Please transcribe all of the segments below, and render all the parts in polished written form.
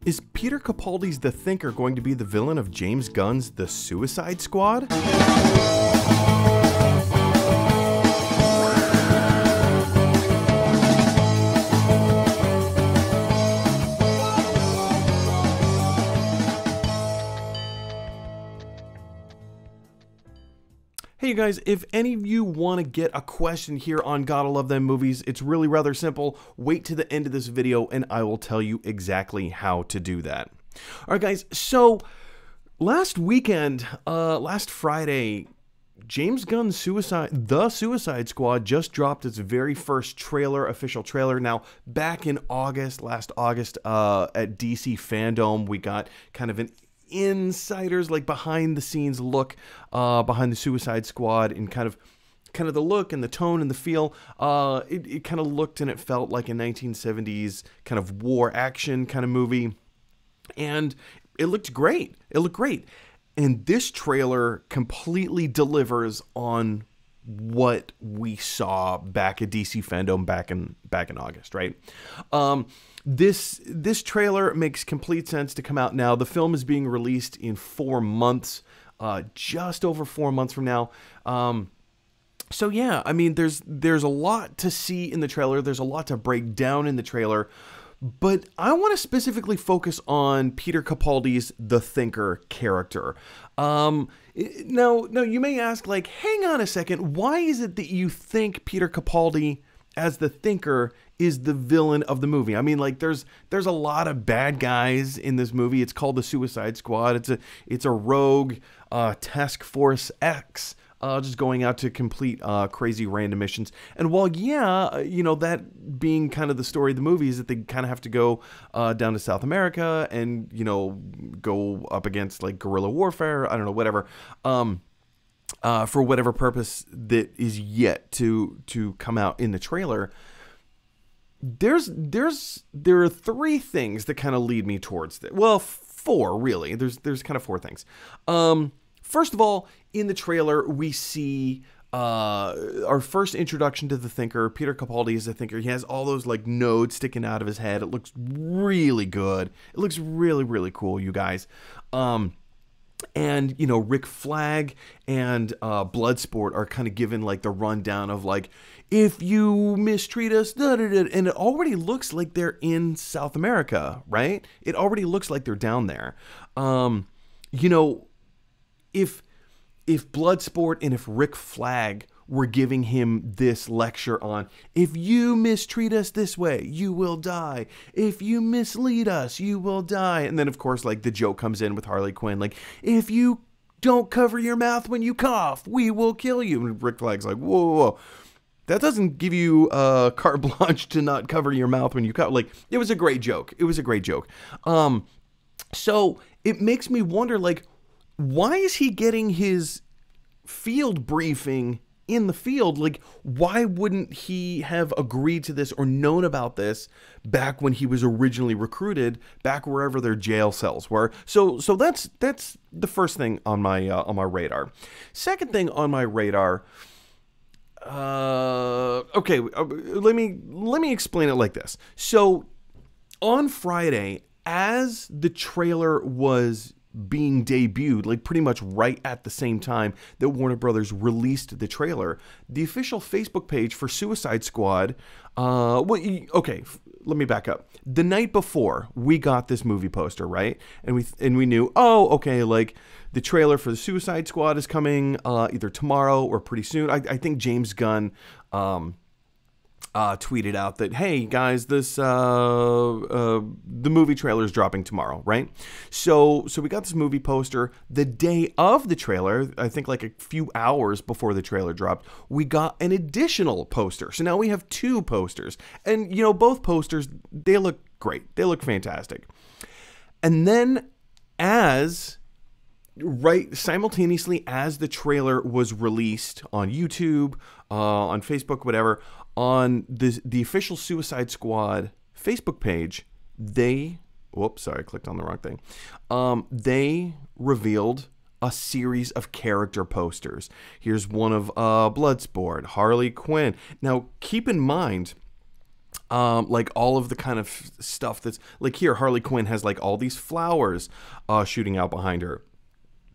Is Peter Capaldi's The Thinker going to be the villain of James Gunn's The Suicide Squad? Hey you guys, if any of you want to get a question here on Gotta Love Them Movies, it's really rather simple. Wait to the end of this video and I will tell you exactly how to do that. Alright guys, so last weekend, last Friday, James Gunn's The Suicide Squad just dropped its very first trailer, official trailer. Now, back in last August, at DC Fandom, we got kind of an insiders, like behind the scenes look behind the Suicide Squad, and kind of the look and the tone and the feel. It kind of looked and it felt like a 1970s kind of war action kind of movie, and it looked great. It looked great, and this trailer completely delivers on what we saw back at DC Fandom back in August, right? This trailer makes complete sense to come out now. The film is being released in 4 months, just over 4 months from now. So yeah, I mean, there's a lot to see in the trailer. There's a lot to break down in the trailer, but I want to specifically focus on Peter Capaldi's The Thinker character. Now you may ask, like, hang on a second, why is it that you think Peter Capaldi as the Thinker is the villain of the movie? I mean, like, there's a lot of bad guys in this movie. It's called the Suicide Squad. It's a rogue task force X, just going out to complete crazy random missions. And while, yeah, you know, that being kind of the story of the movie is that they kind of have to go down to South America and, you know, go up against like guerrilla warfare, I don't know, whatever, for whatever purpose that is yet to come out in the trailer. There are 3 things that kind of lead me towards that. Well, 4 really. There's kind of 4 things. First of all, in the trailer we see our first introduction to the Thinker. Peter Capaldi is the Thinker. He has all those like nodes sticking out of his head. It looks really good. It looks really, really cool, you guys. And, you know, Rick Flag and Bloodsport are kind of given like the rundown of like, if you mistreat us, da, da, da, and it already looks like they're in South America, right? It already looks like they're down there. You know, if Bloodsport and if Rick Flag were giving him this lecture on, if you mistreat us this way, you will die. If you mislead us, you will die. And then, of course, like the joke comes in with Harley Quinn, like, if you don't cover your mouth when you cough, we will kill you. And Rick Flag's like, whoa, whoa, whoa. That doesn't give you carte blanche to not cover your mouth when you cough. Like, it was a great joke. It was a great joke. So it makes me wonder, like, why is he getting his field briefing in the field? Like, why wouldn't he have agreed to this or known about this back when he was originally recruited, back wherever their jail cells were? So that's the first thing on my radar. Second thing on my radar, okay, let me explain it like this. So on Friday, as the trailer was being debuted, like pretty much right at the same time that Warner Brothers released the trailer, the official Facebook page for Suicide Squad, okay, let me back up. The night before, we got this movie poster, right? And we knew, oh, okay, like the trailer for the Suicide Squad is coming either tomorrow or pretty soon. I think James Gunn tweeted out that, hey guys, this the movie trailer is dropping tomorrow, right? So we got this movie poster the day of the trailer. I think like a few hours before the trailer dropped, we got an additional poster. So now we have 2 posters, and you know, both posters, they look great. They look fantastic. And then simultaneously as the trailer was released on YouTube, on Facebook, whatever, on the official Suicide Squad Facebook page, whoops, sorry, I clicked on the wrong thing. They revealed a series of character posters. Here's one of Bloodsport, Harley Quinn. Now, keep in mind, like all of the kind of stuff that's like here, Harley Quinn has like all these flowers shooting out behind her.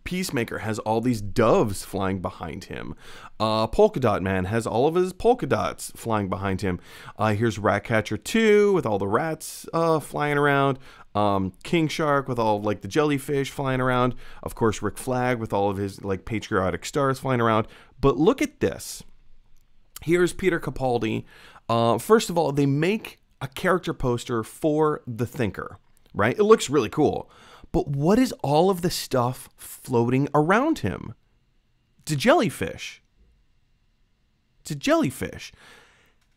Peacemaker has all these doves flying behind him. Polka Dot Man has all of his polka dots flying behind him. Here's Ratcatcher 2 with all the rats flying around. King Shark with all like the jellyfish flying around. Of course, Rick Flag with all of his like patriotic stars flying around. But look at this. Here's Peter Capaldi. First of all, they make a character poster for the Thinker, right? It looks really cool. But what is all of the stuff floating around him? It's a jellyfish. It's a jellyfish.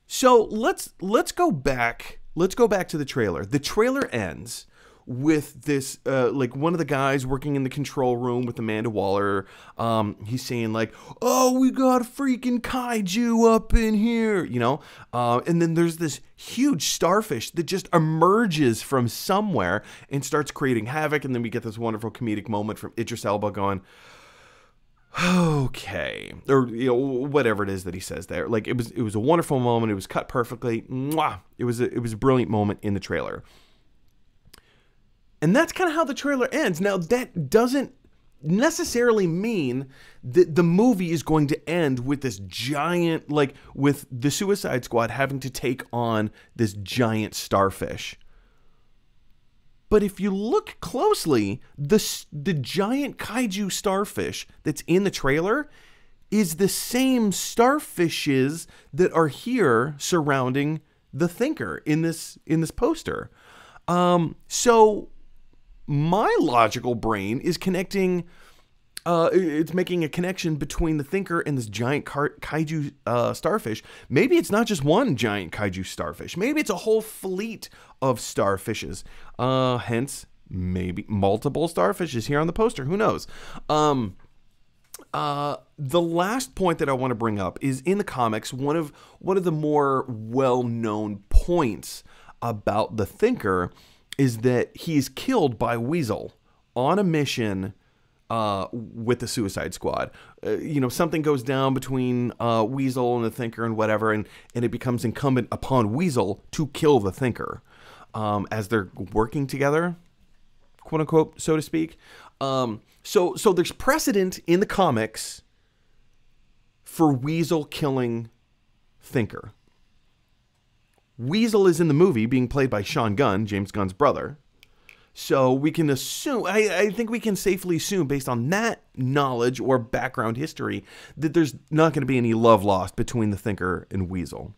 So let's go back. Let's go back to the trailer. The trailer ends with this, like one of the guys working in the control room with Amanda Waller. He's saying like, "Oh, we got a freaking kaiju up in here," you know. And then there's this huge starfish that just emerges from somewhere and starts creating havoc. And then we get this wonderful comedic moment from Idris Elba going, "Okay," or you know, whatever it is that he says there. Like it was a wonderful moment. It was cut perfectly. Mwah! It was a brilliant moment in the trailer. And that's kind of how the trailer ends. Now, that doesn't necessarily mean that the movie is going to end with this giant, like, with the Suicide Squad having to take on this giant starfish. But if you look closely, the giant kaiju starfish that's in the trailer is the same starfishes that are here surrounding the Thinker in this poster. So my logical brain is connecting, it's making a connection between the Thinker and this giant kaiju starfish. Maybe it's not just one giant kaiju starfish. Maybe it's a whole fleet of starfishes. Hence, maybe multiple starfishes here on the poster. Who knows? The last point that I want to bring up is in the comics, one of the more well-known points about the Thinker is that he's killed by Weasel on a mission with the Suicide Squad. You know, something goes down between Weasel and the Thinker and whatever, and it becomes incumbent upon Weasel to kill the Thinker as they're working together, quote unquote, so to speak. So there's precedent in the comics for Weasel killing Thinker. Weasel is in the movie being played by Sean Gunn, James Gunn's brother. So we can assume, I think we can safely assume based on that knowledge or background history that there's not going to be any love lost between the Thinker and Weasel.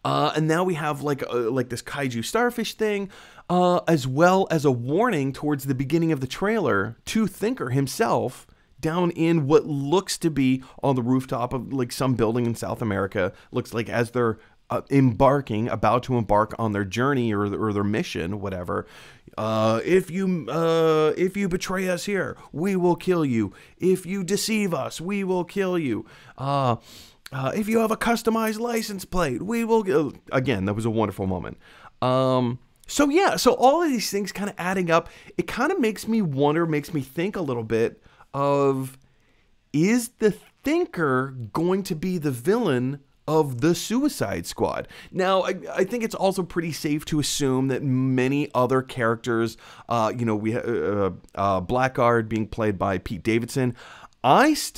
And now we have like this kaiju starfish thing, as well as a warning towards the beginning of the trailer to Thinker himself down in what looks to be on the rooftop of like some building in South America. Looks like as they're about to embark on their journey or their mission, whatever. If you betray us here, we will kill you. If you deceive us, we will kill you. If you have a customized license plate, we will. Again, that was a wonderful moment. So yeah, so all of these things kind of adding up, it kind of makes me wonder, makes me think a little bit of, is the Thinker going to be the villain of the Suicide Squad? Now, I think it's also pretty safe to assume that many other characters, you know, we Blackguard being played by Pete Davidson. Let's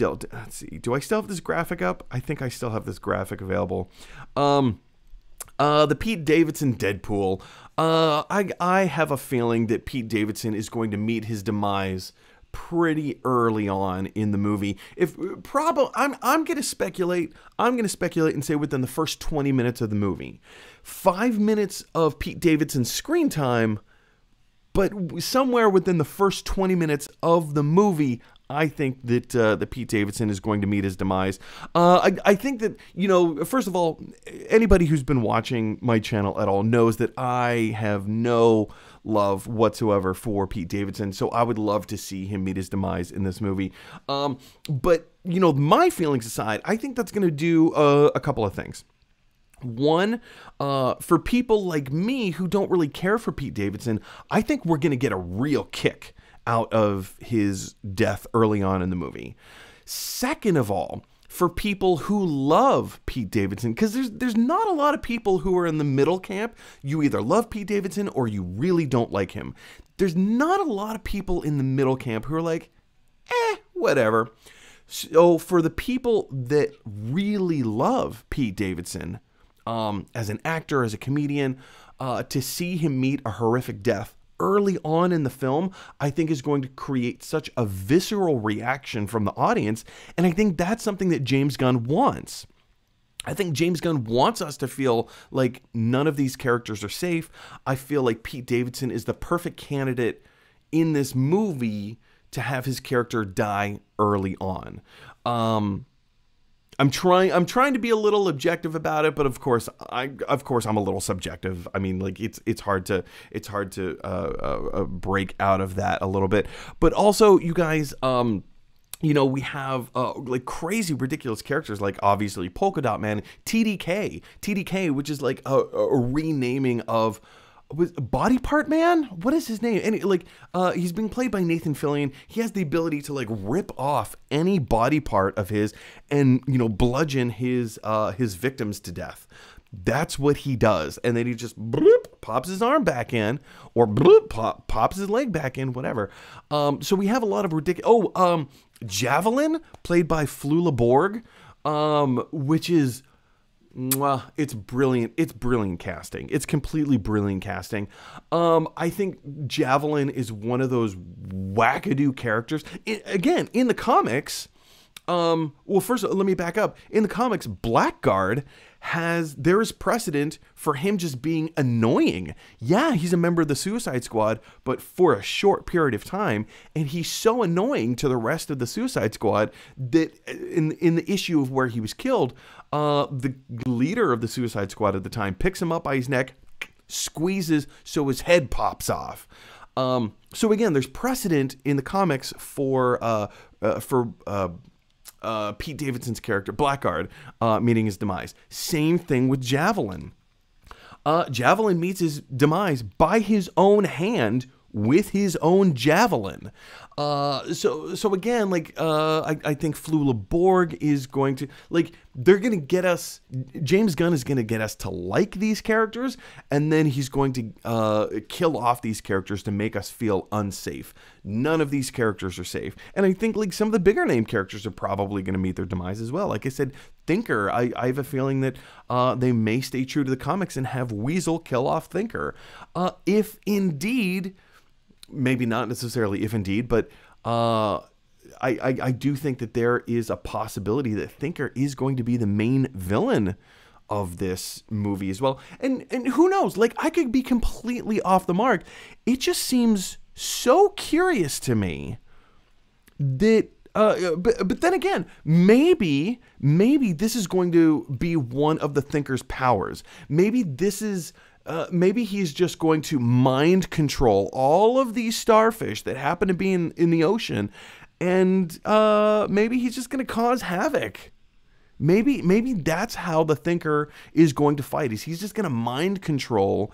see, do I still have this graphic up? I think I still have this graphic available. The Pete Davidson Deadpool. I have a feeling that Pete Davidson is going to meet his demise pretty early on in the movie. I'm going to speculate. I'm going to speculate and say within the first 20 minutes of the movie. 5 minutes of Pete Davidson's screen time, but somewhere within the first 20 minutes of the movie, I think that the Pete Davidson is going to meet his demise. I think that, you know, first of all, anybody who's been watching my channel at all knows that I have no love whatsoever for Pete Davidson, so I would love to see him meet his demise in this movie. But, you know, my feelings aside, I think that's going to do a couple of things. One, for people like me who don't really care for Pete Davidson, I think we're going to get a real kick out of his death early on in the movie. Second of all, for people who love Pete Davidson, because there's not a lot of people who are in the middle camp. You either love Pete Davidson or you really don't like him. There's not a lot of people in the middle camp who are like, whatever. So for the people that really love Pete Davidson, as an actor, as a comedian, to see him meet a horrific death early on in the film, I think is going to create such a visceral reaction from the audience. And I think that's something that James Gunn wants. I think James Gunn wants us to feel like none of these characters are safe. I feel like Pete Davidson is the perfect candidate in this movie to have his character die early on. I'm trying to be a little objective about it, but of course I'm a little subjective. I mean, like it's hard to break out of that a little bit. But also, you guys, you know, we have like crazy, ridiculous characters, like obviously Polka Dot Man, TDK, which is like a renaming of Body Part Man. What is his name? And like he's being played by Nathan Fillion. He has the ability to like rip off any body part of his and, you know, bludgeon his victims to death. That's what he does. And then he just bloop, pops his arm back in, or bloop, pops his leg back in, whatever. So we have a lot of ridiculous. Javelin, played by Flula Borg, which is, well, it's brilliant. It's brilliant casting. It's completely brilliant casting. I think Javelin is one of those wackadoo characters. Again, in the comics, well, first, let me back up. In the comics, Blackguard there is precedent for him just being annoying. Yeah, he's a member of the Suicide Squad, but for a short period of time, and he's so annoying to the rest of the Suicide Squad that in the issue of where he was killed, the leader of the Suicide Squad at the time picks him up by his neck, squeezes so his head pops off. So again, there's precedent in the comics for Pete Davidson's character, Blackguard, meeting his demise. Same thing with Javelin. Javelin meets his demise by his own hand with his own javelin. So again, like, I think Flula Borg is going to, like, they're going to get us, James Gunn is going to get us to like these characters, and then he's going to kill off these characters to make us feel unsafe. None of these characters are safe. And I think, like, some of the bigger name characters are probably going to meet their demise as well. Like I said, Thinker, I have a feeling that they may stay true to the comics and have Weasel kill off Thinker. If indeed, maybe not necessarily if indeed, but I do think that there is a possibility that Thinker is going to be the main villain of this movie as well. And who knows, like, I could be completely off the mark. It just seems so curious to me that but then again, maybe this is going to be one of the Thinker's powers. Maybe this is maybe he's just going to mind control all of these starfish that happen to be in the ocean, and maybe he's just going to cause havoc. Maybe that's how the Thinker is going to fight. He's just going to mind control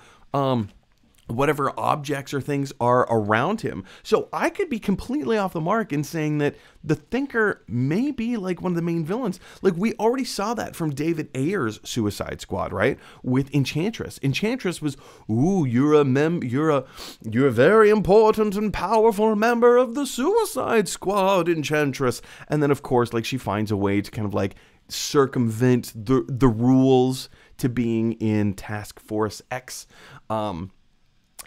whatever objects or things are around him. So I could be completely off the mark in saying that the Thinker may be like one of the main villains. Like, we already saw that from David Ayer's Suicide Squad, right? With Enchantress. Enchantress was, ooh, you're a very important and powerful member of the Suicide Squad, Enchantress. And then, of course, like, she finds a way to kind of like circumvent the rules to being in Task Force X.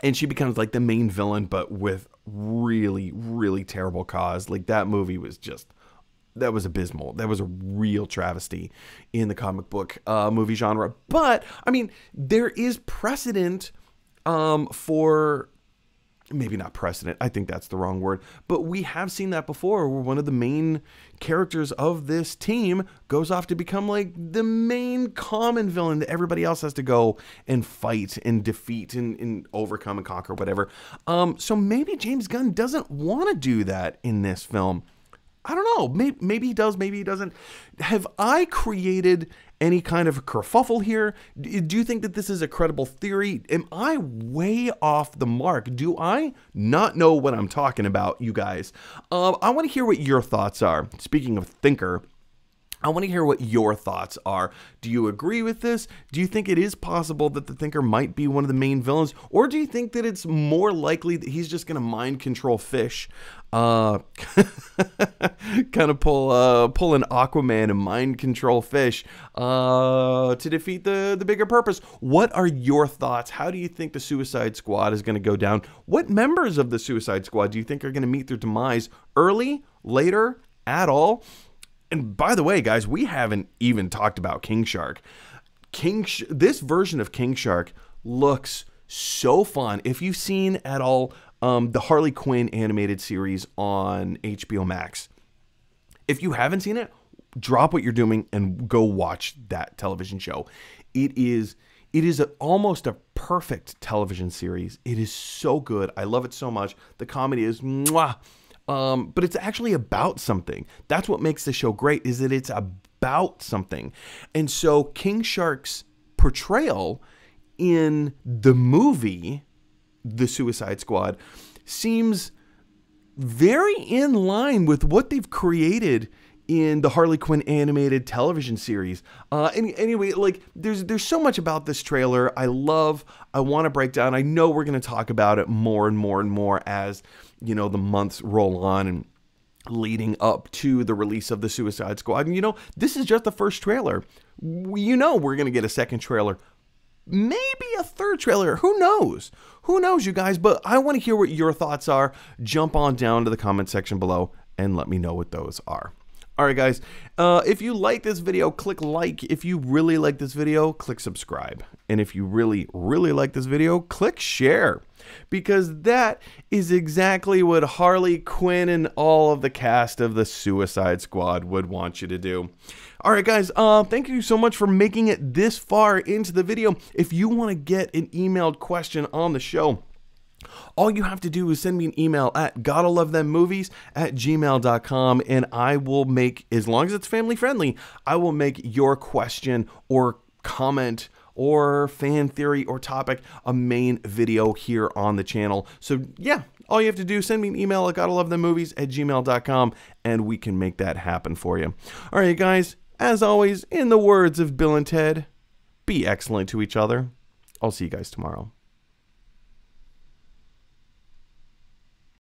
And she becomes like the main villain, but with really, really terrible cause. Like, that movie was just, that was abysmal. That was a real travesty in the comic book movie genre. But, I mean, there is precedent for, maybe not precedent, I think that's the wrong word, but we have seen that before, where one of the main characters of this team goes off to become like the main common villain that everybody else has to go and fight and defeat and overcome and conquer, whatever. So maybe James Gunn doesn't want to do that in this film. I don't know. Maybe he does, maybe he doesn't. Have I created any kind of kerfuffle here? Do you think that this is a credible theory? Am I way off the mark? Do I not know what I'm talking about, you guys? I want to hear what your thoughts are. Speaking of Thinker, I want to hear what your thoughts are. Do you agree with this? Do you think it is possible that the Thinker might be one of the main villains? Or do you think that it's more likely that he's just going to mind control fish? Kind of pull an Aquaman and mind control fish to defeat the bigger purpose. What are your thoughts? How do you think the Suicide Squad is going to go down? What members of the Suicide Squad do you think are going to meet their demise early, later, at all? And by the way, guys, we haven't even talked about King Shark. This version of King Shark looks so fun. If you've seen at all the Harley Quinn animated series on HBO Max, if you haven't seen it, drop what you're doing and go watch that television show. It is almost a perfect television series. It is so good. I love it so much. The comedy is mwah. But it's actually about something. That's what makes the show great, is that it's about something. And so King Shark's portrayal in the movie, The Suicide Squad, seems very in line with what they've created in the Harley Quinn animated television series. Anyway, like there's so much about this trailer I want to break down. I know we're going to talk about it more and more and more as, you know, the months roll on and leading up to the release of the Suicide Squad. And, you know, this is just the first trailer. You know, we're going to get a second trailer, maybe a third trailer. Who knows? Who knows, you guys? But I want to hear what your thoughts are. Jump on down to the comment section below and let me know what those are. All right, guys, if you like this video, click like. If you really like this video, click subscribe. And if you really, really like this video, click share. Because that is exactly what Harley Quinn and all of the cast of the Suicide Squad would want you to do. All right, guys, thank you so much for making it this far into the video. If you want to get an emailed question on the show, all you have to do is send me an email at gottalovethemmovies@gmail.com, and I will make, as long as it's family friendly, I will make your question or comment or fan theory or topic a main video here on the channel. So yeah, all you have to do is send me an email at gottalovethemmovies@gmail.com, and we can make that happen for you. All right, guys, as always, in the words of Bill and Ted, be excellent to each other. I'll see you guys tomorrow.